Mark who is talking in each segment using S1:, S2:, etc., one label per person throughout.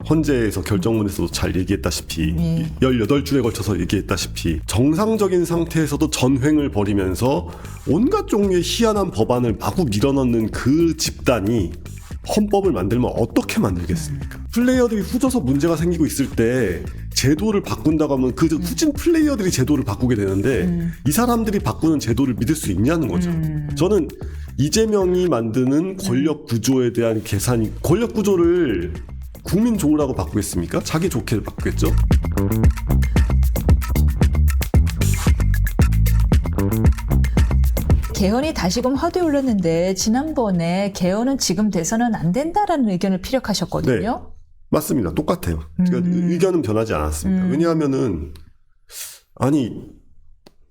S1: 헌재에서 결정문에서도 잘 얘기했다시피 18줄에 걸쳐서 얘기했다시피 정상적인 상태에서도 전횡을 벌이면서 온갖 종류의 희한한 법안을 마구 밀어넣는 그 집단이 헌법을 만들면 어떻게 만들겠습니까? 플레이어들이 후져서 문제가 생기고 있을 때 제도를 바꾼다고 하면 그 후진 플레이어들이 제도를 바꾸게 되는데 이 사람들이 바꾸는 제도를 믿을 수 있냐는 거죠. 저는 이재명이 만드는 권력 구조에 대한 계산이, 권력 구조를 국민 좋으라고 바꾸겠습니까? 자기 좋게 바꾸겠죠?
S2: 개헌이 다시금 화두에 올랐는데 지난번에 개헌은 지금 돼서는 안 된다라는 의견을 피력하셨거든요.
S1: 네, 맞습니다. 똑같아요. 그러니까 의견은 변하지 않았습니다. 왜냐하면은 아니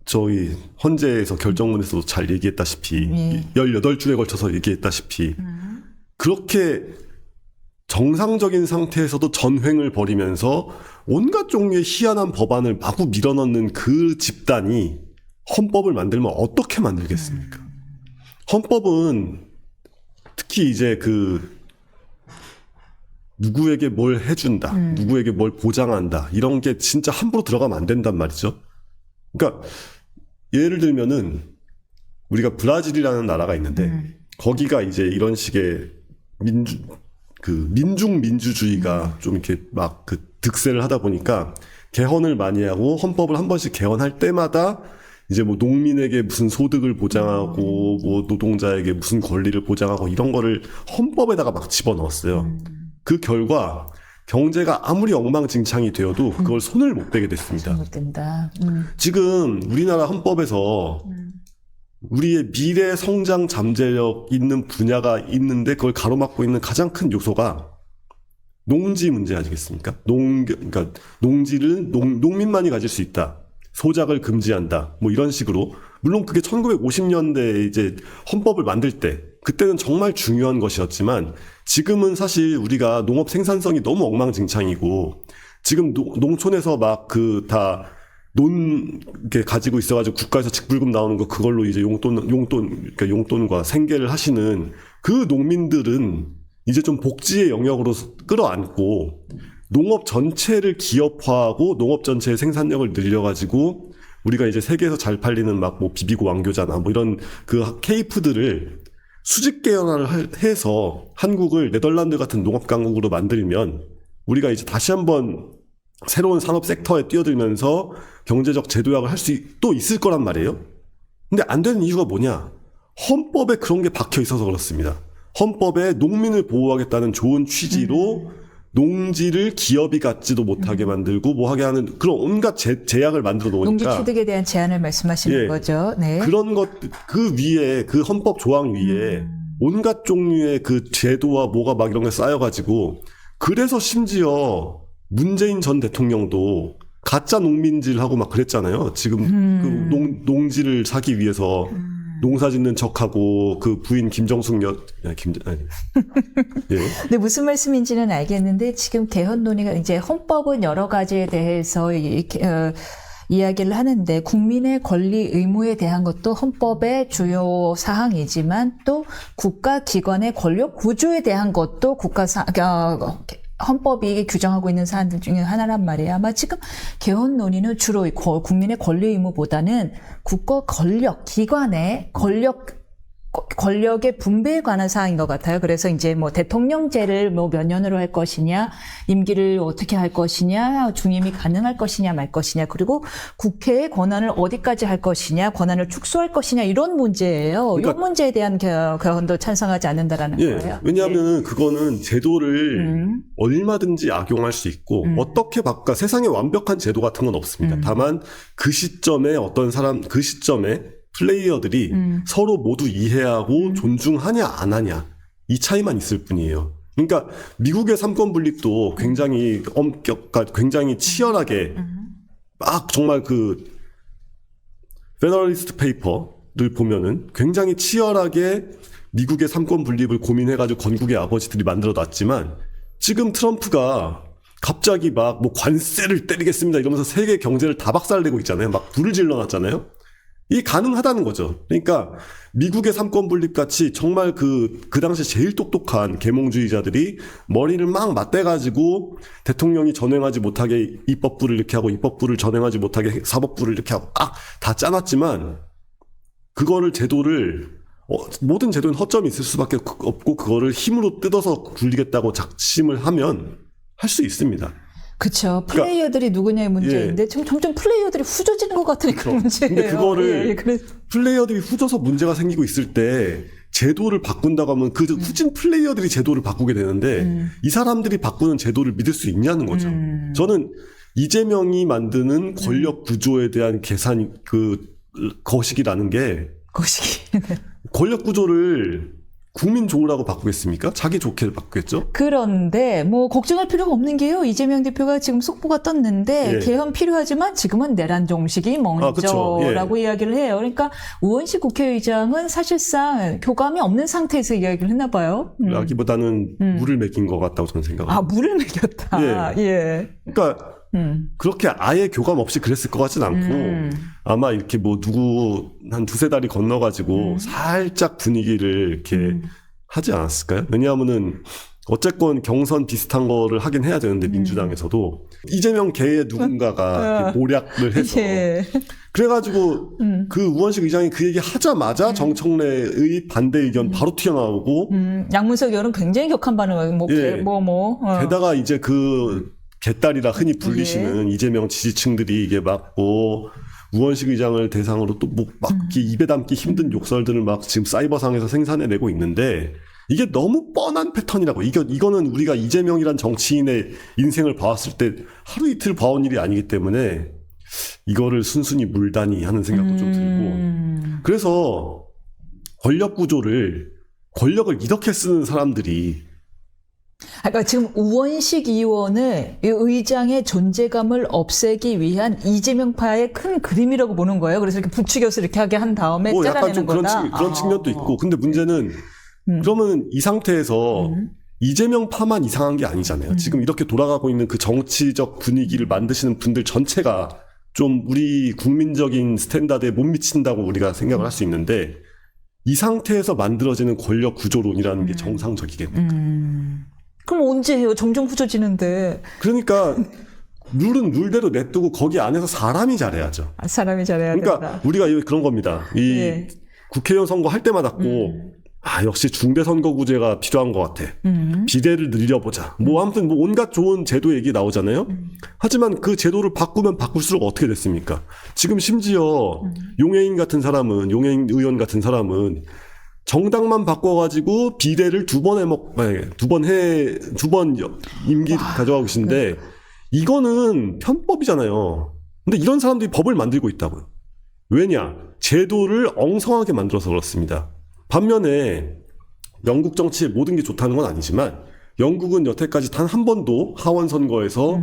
S1: 저희 헌재에서 결정문에서도 잘 얘기했다시피 18줄에 걸쳐서 얘기했다시피 그렇게 정상적인 상태에서도 전횡을 벌이면서 온갖 종류의 희한한 법안을 마구 밀어넣는 그 집단이 헌법을 만들면 어떻게 만들겠습니까? 헌법은 특히 이제 누구에게 뭘 해준다, 누구에게 뭘 보장한다, 이런 게 진짜 함부로 들어가면 안 된단 말이죠. 그러니까 예를 들면은 우리가 브라질이라는 나라가 있는데 거기가 이제 이런 식의 민중민주주의가 좀 이렇게 막 득세를 하다 보니까 개헌을 많이 하고 헌법을 한 번씩 개헌할 때마다 이제 뭐 농민에게 무슨 소득을 보장하고 뭐 노동자에게 무슨 권리를 보장하고 이런 거를 헌법에다가 막 집어넣었어요. 그 결과 경제가 아무리 엉망진창이 되어도 그걸 손을 못 대게 됐습니다.
S2: 못 된다.
S1: 지금 우리나라 헌법에서 우리의 미래 성장 잠재력 있는 분야가 있는데 그걸 가로막고 있는 가장 큰 요소가 농지 문제 아니겠습니까? 그러니까 농지를 농민만이 가질 수 있다. 소작을 금지한다. 뭐 이런 식으로. 물론 그게 1950년대에 이제 헌법을 만들 때 그때는 정말 중요한 것이었지만 지금은 사실 우리가 농업 생산성이 너무 엉망진창이고 지금 농촌에서 막 이렇게 가지고 있어가지고 국가에서 직불금 나오는 거 그걸로 이제 그러니까 용돈과 생계를 하시는 그 농민들은 이제 좀 복지의 영역으로 끌어안고 농업 전체를 기업화하고 농업 전체의 생산력을 늘려가지고 우리가 이제 세계에서 잘 팔리는 막 뭐 비비고 왕교자나 뭐 이런 그 케이프들을 수직 개헌화를 해서 한국을 네덜란드 같은 농업 강국으로 만들면 우리가 이제 다시 한번 새로운 산업 섹터에 뛰어들면서 경제적 재도약을 할 수 또 있을 거란 말이에요. 근데 안 되는 이유가 뭐냐? 헌법에 그런 게 박혀 있어서 그렇습니다. 헌법에 농민을 보호하겠다는 좋은 취지로 농지를 기업이 갖지도 못하게 만들고 뭐하게 하는 그런 온갖 제약을 만들어 놓으니까
S2: 농지 취득에 대한 제한을 말씀하시는 거죠. 네.
S1: 그런 것 그 위에 그 헌법 조항 위에 온갖 종류의 그 제도와 뭐가 막 이런 게 쌓여가지고 그래서 심지어 문재인 전 대통령도 가짜 농민질하고 막 그랬잖아요. 지금 그 농지를 사기 위해서 농사 짓는 척하고 그 부인 김정숙 예.
S2: 네, 무슨 말씀인지는 알겠는데 지금 개헌 논의가 이제 헌법은 여러 가지에 대해서 이야기를 하는데 국민의 권리 의무에 대한 것도 헌법의 주요 사항이지만 또 국가기관의 권력 구조에 대한 것도 헌법이 규정하고 있는 사안들 중에 하나란 말이에요. 아마 지금 개헌 논의는 주로 국민의 권리 의무보다는 국가 권력, 기관의 권력의 분배에 관한 사항인 것 같아요. 그래서 이제 뭐 대통령제를 뭐 몇 년으로 할 것이냐, 임기를 어떻게 할 것이냐, 중임이 가능할 것이냐 말 것이냐, 그리고 국회의 권한을 어디까지 할 것이냐, 권한을 축소할 것이냐 이런 문제예요. 그러니까, 이 문제에 대한 개헌도 찬성하지 않는다라는 거예요.
S1: 왜냐하면 그거는 제도를 얼마든지 악용할 수 있고 어떻게 바꿔 세상에 완벽한 제도 같은 건 없습니다. 다만 그 시점에 그 시점에 플레이어들이 서로 모두 이해하고 존중하냐 안 하냐 이 차이만 있을 뿐이에요. 그러니까 미국의 삼권 분립도 굉장히 굉장히 치열하게 막 정말 그 페더럴리스트 페이퍼를 보면은 굉장히 치열하게 미국의 삼권 분립을 고민해가지고 건국의 아버지들이 만들어 놨지만 지금 트럼프가 갑자기 막 뭐 관세를 때리겠습니다 이러면서 세계 경제를 다 박살내고 있잖아요. 막 불을 질러놨잖아요. 이게 가능하다는 거죠. 그러니까 미국의 삼권 분립 같이 정말 그 당시 제일 똑똑한 계몽주의자들이 머리를 막 맞대가지고 대통령이 전행하지 못하게 입법부를 이렇게 하고 입법부를 전행하지 못하게 사법부를 이렇게 하고 다 짜놨지만 그거를 제도를 모든 제도는 허점이 있을 수밖에 없고 그거를 힘으로 뜯어서 굴리겠다고 작심을 하면 할 수 있습니다.
S2: 그렇죠. 플레이어들이 누구냐의 문제인데
S1: 예.
S2: 지금 점점 플레이어들이 후져지는 것 같은 그런 문제예요.
S1: 근데 그거를
S2: 그래서
S1: 플레이어들이 후져서 문제가 생기고 있을 때 제도를 바꾼다고 하면 그 후진 플레이어들이 제도를 바꾸게 되는데 이 사람들이 바꾸는 제도를 믿을 수 있냐는 거죠. 저는 이재명이 만드는 권력 구조에 대한 계산 거식이라는 게
S2: 거시기.
S1: 권력 구조를 국민 좋으라고 바꾸겠습니까? 자기 좋게 바꾸겠죠?
S2: 그런데 뭐 걱정할 필요가 없는 게요. 이재명 대표가 지금 속보가 떴는데
S1: 예.
S2: 개헌 필요하지만 지금은 내란 정식이
S1: 그쵸.
S2: 먼저라고
S1: 예.
S2: 이야기를 해요. 그러니까 우원식 국회의장은 사실상 교감이 없는 상태에서 이야기를 했나 봐요.
S1: 라기보다는 물을 먹인 것 같다고 저는 생각합니다.
S2: 아, 물을 먹였다. 예.
S1: 그러니까 그렇게 아예 교감 없이 그랬을 것 같진 않고 아마 이렇게 뭐 누구 한 두세 달이 건너가지고 살짝 분위기를 이렇게 하지 않았을까요? 왜냐하면은 어쨌건 경선 비슷한 거를 하긴 해야 되는데 민주당에서도 이재명 계의 누군가가 모략을 해서
S2: 예.
S1: 그래가지고 그 우원식 의장이 그 얘기 하자마자 정청래의 반대 의견 바로 튀어나오고
S2: 양문석 의원은 굉장히 격한 반응을
S1: 예.
S2: 어.
S1: 게다가 이제 그 개딸이라 흔히 불리시는 이재명 지지층들이 이게 막 우원식 의장을 대상으로 또 막 입에 담기 힘든 욕설들을 막 지금 사이버상에서 생산해내고 있는데 이게 너무 뻔한 패턴이라고. 이거는 우리가 이재명이란 정치인의 인생을 봐왔을 때 하루 이틀 봐온 일이 아니기 때문에 이거를 순순히 물다니 하는 생각도 좀 들고. 그래서 권력을 이렇게 쓰는 사람들이
S2: 그러니까 지금 우원식 의원을 이 의장의 존재감을 없애기 위한 이재명파의 큰 그림이라고 보는 거예요. 그래서 이렇게 부추겨서 이렇게 하게 한 다음에
S1: 뭐 약간
S2: 잘라내는
S1: 좀
S2: 거다.
S1: 그런 측면도 있고. 근데 문제는 그러면 이 상태에서 이재명파만 이상한 게 아니잖아요. 지금 이렇게 돌아가고 있는 그 정치적 분위기를 만드시는 분들 전체가 좀 우리 국민적인 스탠다드에 못 미친다고 우리가 생각을 할 수 있는데 이 상태에서 만들어지는 권력 구조론이라는 게 정상적이겠네요.
S2: 그럼 언제 해요? 점점 후져지는데.
S1: 그러니까 룰은 룰대로 냅두고 거기 안에서 사람이 잘해야죠.
S2: 사람이 잘해야
S1: 그러니까
S2: 된다.
S1: 우리가 그런 겁니다. 이
S2: 예.
S1: 국회의원 선거 할 때마다 꼭 역시 중대선거구제가 필요한 것 같아. 비례를 늘려보자. 뭐 아무튼 뭐 온갖 좋은 제도 얘기 나오잖아요. 하지만 그 제도를 바꾸면 바꿀수록 어떻게 됐습니까? 지금 심지어 용해인 의원 같은 사람은 정당만 바꿔가지고 비례를 두 번 임기 가져가고 계신데 이거는 편법이잖아요. 근데 이런 사람들이 법을 만들고 있다고요. 왜냐? 제도를 엉성하게 만들어서 그렇습니다. 반면에 영국 정치의 모든 게 좋다는 건 아니지만 영국은 여태까지 단 한 번도 하원 선거에서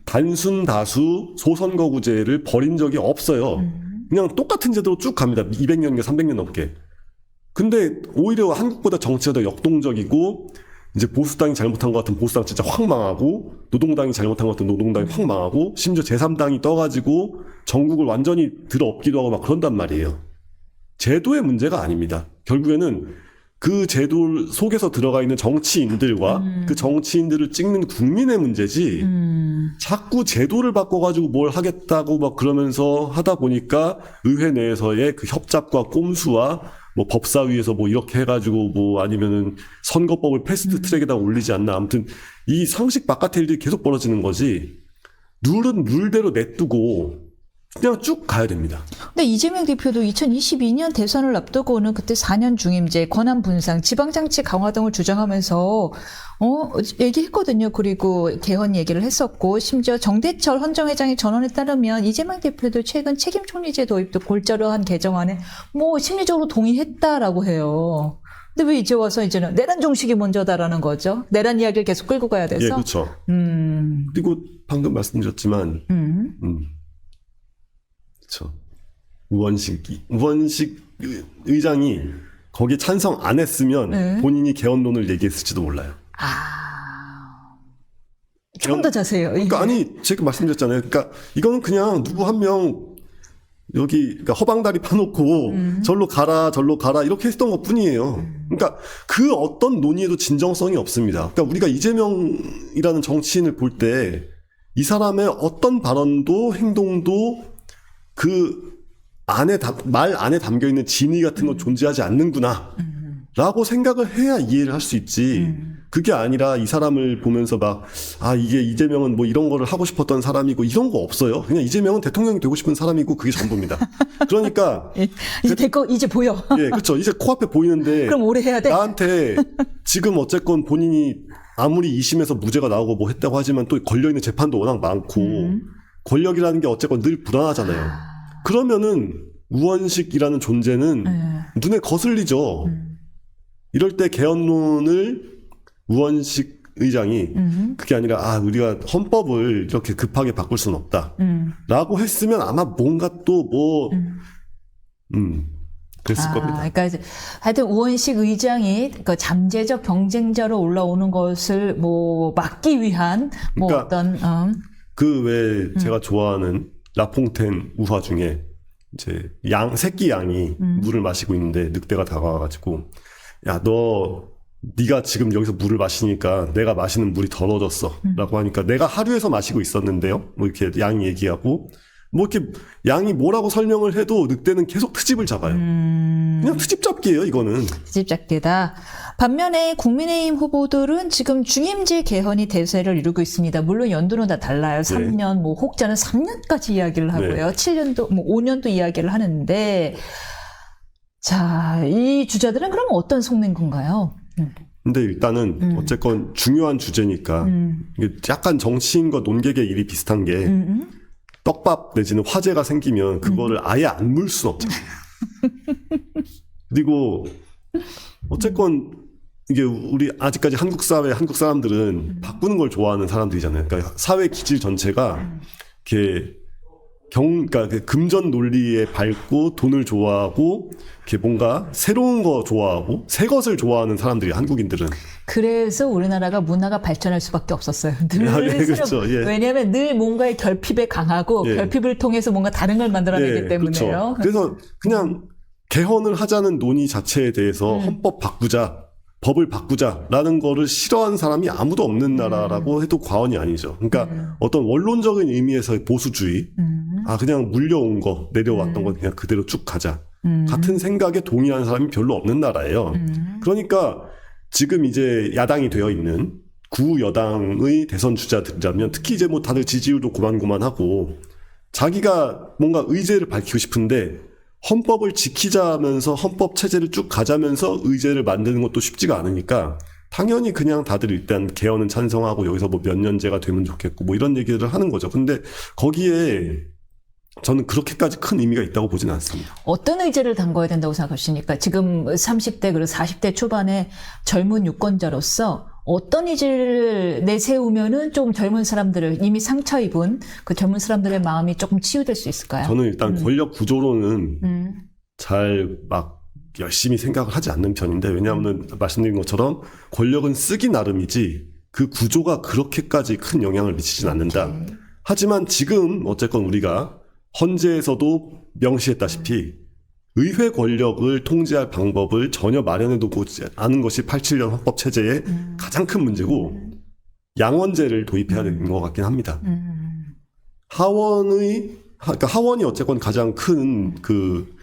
S1: 단순 다수 소선거구제를 벌인 적이 없어요. 그냥 똑같은 제도로 쭉 갑니다. 200년인가 300년 넘게. 근데 오히려 한국보다 정치가 더 역동적이고 이제 보수당이 잘못한 것 같은 보수당 진짜 확 망하고 노동당이 잘못한 것 같은 노동당이 확 망하고 심지어 제3당이 떠가지고 전국을 완전히 들어엎기도 하고 막 그런단 말이에요. 제도의 문제가 아닙니다. 결국에는 그 제도 속에서 들어가 있는 정치인들과 그 정치인들을 찍는 국민의 문제지 자꾸 제도를 바꿔가지고 뭘 하겠다고 막 그러면서 하다 보니까 의회 내에서의 그 협잡과 꼼수와 뭐 법사위에서 뭐 이렇게 해가지고 뭐 아니면은 선거법을 패스트 트랙에다 올리지 않나. 아무튼 이 상식 바깥의 일들이 계속 벌어지는 거지. 룰은 룰대로 냅두고 그냥 쭉 가야 됩니다.
S2: 근데 이재명 대표도 2022년 대선을 앞두고는 그때 4년 중임제, 권한 분산, 지방장치 강화 등을 주장하면서 얘기했거든요. 그리고 개헌 얘기를 했었고 심지어 정대철 헌정회장의 전언에 따르면 이재명 대표도 최근 책임총리제 도입도 골자로한 개정안에 뭐 심리적으로 동의했다라고 해요. 근데 왜 이제 와서 이제는 내란 정식이 먼저다라는 거죠? 내란 이야기를 계속 끌고 가야 돼서.
S1: 예, 그렇죠. 그리고 방금 말씀드렸지만 그렇죠. 우원식 의장이 거기에 찬성 안 했으면 본인이 개헌론을 얘기했을지도 몰라요.
S2: 조금 더 자세해요.
S1: 그러니까 아니 제가 말씀드렸잖아요. 그러니까 이거는 그냥 누구 한 명 여기 그러니까 허방다리 파놓고 절로 가라 이렇게 했던 것뿐이에요. 그러니까 그 어떤 논의에도 진정성이 없습니다. 그러니까 우리가 이재명이라는 정치인을 볼 때 이 사람의 어떤 발언도 행동도 그 안에 말 안에 담겨 있는 진의 같은 건 존재하지 않는구나 라고 생각을 해야 이해를 할 수 있지. 그게 아니라 이 사람을 보면서 막 이게 이재명은 뭐 이런 거를 하고 싶었던 사람이고 이런 거 없어요. 그냥 이재명은 대통령이 되고 싶은 사람이고 그게 전부입니다. 그러니까
S2: 이제 될 거 이제 보여.
S1: 예, 그렇죠. 이제 코앞에 보이는데
S2: 그럼 오래 해야 돼.
S1: 나한테 지금 어쨌건 본인이 아무리 2심에서 무죄가 나오고 뭐 했다고 하지만 또 걸려있는 재판도 워낙 많고 권력이라는 게 어쨌건 늘 불안하잖아요. 그러면은 우원식이라는 존재는 눈에 거슬리죠. 이럴 때 개헌론을 우원식 의장이 그게 아니라 우리가 헌법을 이렇게 급하게 바꿀 수는 없다 라고 했으면 아마 뭔가 또 뭐 그랬을 겁니다.
S2: 그러니까 하여튼 우원식 의장이 그 잠재적 경쟁자로 올라오는 것을 뭐 막기 위한 뭐
S1: 그러니까
S2: 어떤
S1: 그 외에 제가 좋아하는 라퐁텐 우화 중에 이제 새끼 양이 물을 마시고 있는데 늑대가 다가와가지고 네가 지금 여기서 물을 마시니까 내가 마시는 물이 더러워졌어 라고 하니까 내가 하류에서 마시고 있었는데요 뭐 이렇게 양이 얘기하고 뭐 이렇게 양이 뭐라고 설명을 해도 늑대는 계속 트집을 잡아요. 그냥 트집 잡기예요 이거는.
S2: 트집 잡기다. 반면에 국민의힘 후보들은 지금 중임제 개헌이 대세를 이루고 있습니다. 물론 연도는 다 달라요. 3년, 뭐 혹자는 3년까지 이야기를 하고요. 7년도, 뭐 5년도 이야기를 하는데 자, 이 주자들은 그럼 어떤 속낸 건가요?
S1: 근데 일단은 어쨌건 중요한 주제니까 이게 약간 정치인과 논객의 일이 비슷한 게 떡밥 내지는 화제가 생기면 그거를 아예 안 물 순 없잖아요. 그리고 어쨌건 이게 우리 아직까지 한국 사회, 한국 사람들은 바꾸는 걸 좋아하는 사람들이잖아요. 그러니까 사회 기질 전체가 이렇게 그러니까 그 금전 논리에 밝고 돈을 좋아하고 이렇게 뭔가 새로운 거 좋아하고 새 것을 좋아하는 사람들이 한국인들은.
S2: 그래서 우리나라가 문화가 발전할 수밖에 없었어요. 늘
S1: 네, 그렇죠. 예.
S2: 왜냐하면 늘 뭔가의 결핍에 강하고 결핍을 통해서 뭔가 다른 걸 만들어내기 때문에요.
S1: 그렇죠. 그래서 그냥 개헌을 하자는 논의 자체에 대해서 헌법 바꾸자, 법을 바꾸자라는 거를 싫어하는 사람이 아무도 없는 나라라고 해도 과언이 아니죠. 그러니까 어떤 원론적인 의미에서의 보수주의, 그냥 물려온 거, 내려왔던 거 그냥 그대로 쭉 가자. 같은 생각에 동의하는 사람이 별로 없는 나라예요. 그러니까 지금 이제 야당이 되어 있는 구여당의 대선 주자들이라면 특히 이제 뭐 다들 지지율도 고만고만하고 자기가 뭔가 의제를 밝히고 싶은데 헌법을 지키자면서 헌법 체제를 쭉 가자면서 의제를 만드는 것도 쉽지가 않으니까 당연히 그냥 다들 일단 개헌은 찬성하고 여기서 뭐 몇 년제가 되면 좋겠고 뭐 이런 얘기를 하는 거죠. 근데 거기에 저는 그렇게까지 큰 의미가 있다고 보지는 않습니다.
S2: 어떤 의제를 담궈야 된다고 생각하십니까? 지금 30대 그리고 40대 초반의 젊은 유권자로서 어떤 의제를 내세우면은 좀 젊은 사람들을 이미 상처 입은 그 젊은 사람들의 마음이 조금 치유될 수 있을까요?
S1: 저는 일단 권력 구조로는 잘 막 열심히 생각을 하지 않는 편인데 왜냐하면 말씀드린 것처럼 권력은 쓰기 나름이지 그 구조가 그렇게까지 큰 영향을 미치진 않는다. 하지만 지금 어쨌건 우리가 헌재에서도 명시했다시피 의회 권력을 통제할 방법을 전혀 마련해두고 않은 것이 87년 헌법 체제의 가장 큰 문제고 양원제를 도입해야 되는 것 같긴 합니다. 그러니까 하원이 어쨌건 가장 큰 그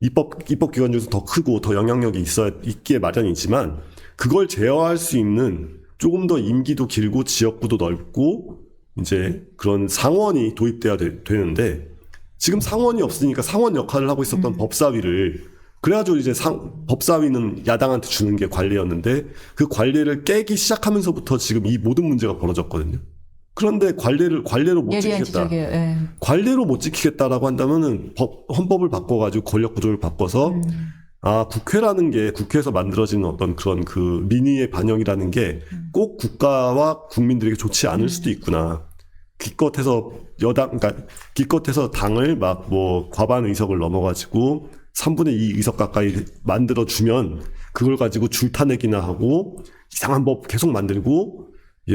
S1: 입법기관 중에서 더 크고 더 영향력이 있기에 마련이지만 그걸 제어할 수 있는 조금 더 임기도 길고 지역구도 넓고 이제 그런 상원이 도입돼야 되는데 지금 상원이 없으니까 상원 역할을 하고 있었던 법사위를 그래가지고 이제 법사위는 야당한테 주는 게 관례였는데 그 관례를 깨기 시작하면서부터 지금 이 모든 문제가 벌어졌거든요. 그런데 관례로 못 지키겠다. 관례로 못 지키겠다라고 한다면은 헌법을 바꿔가지고 권력 구조를 바꿔서 국회라는 게 국회에서 만들어지는 어떤 그런 그 민의의 반영이라는 게 꼭 국가와 국민들에게 좋지 않을 수도 있구나. 기껏해서 기껏해서 당을 막 뭐 과반 의석을 넘어가지고 3분의 2 의석 가까이 만들어주면 그걸 가지고 줄타내기나 하고 이상한 법 계속 만들고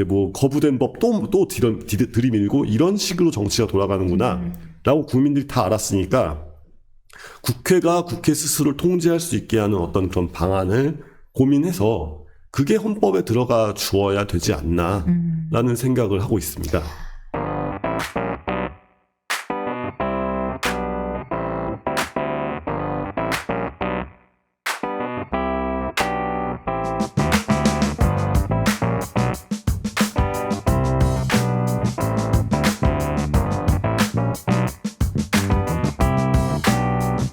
S1: 뭐 거부된 법 또 들이밀고 이런 식으로 정치가 돌아가는구나. 라고 국민들이 다 알았으니까 국회가 국회 스스로를 통제할 수 있게 하는 어떤 그런 방안을 고민해서 그게 헌법에 들어가 주어야 되지 않나라는 생각을 하고 있습니다.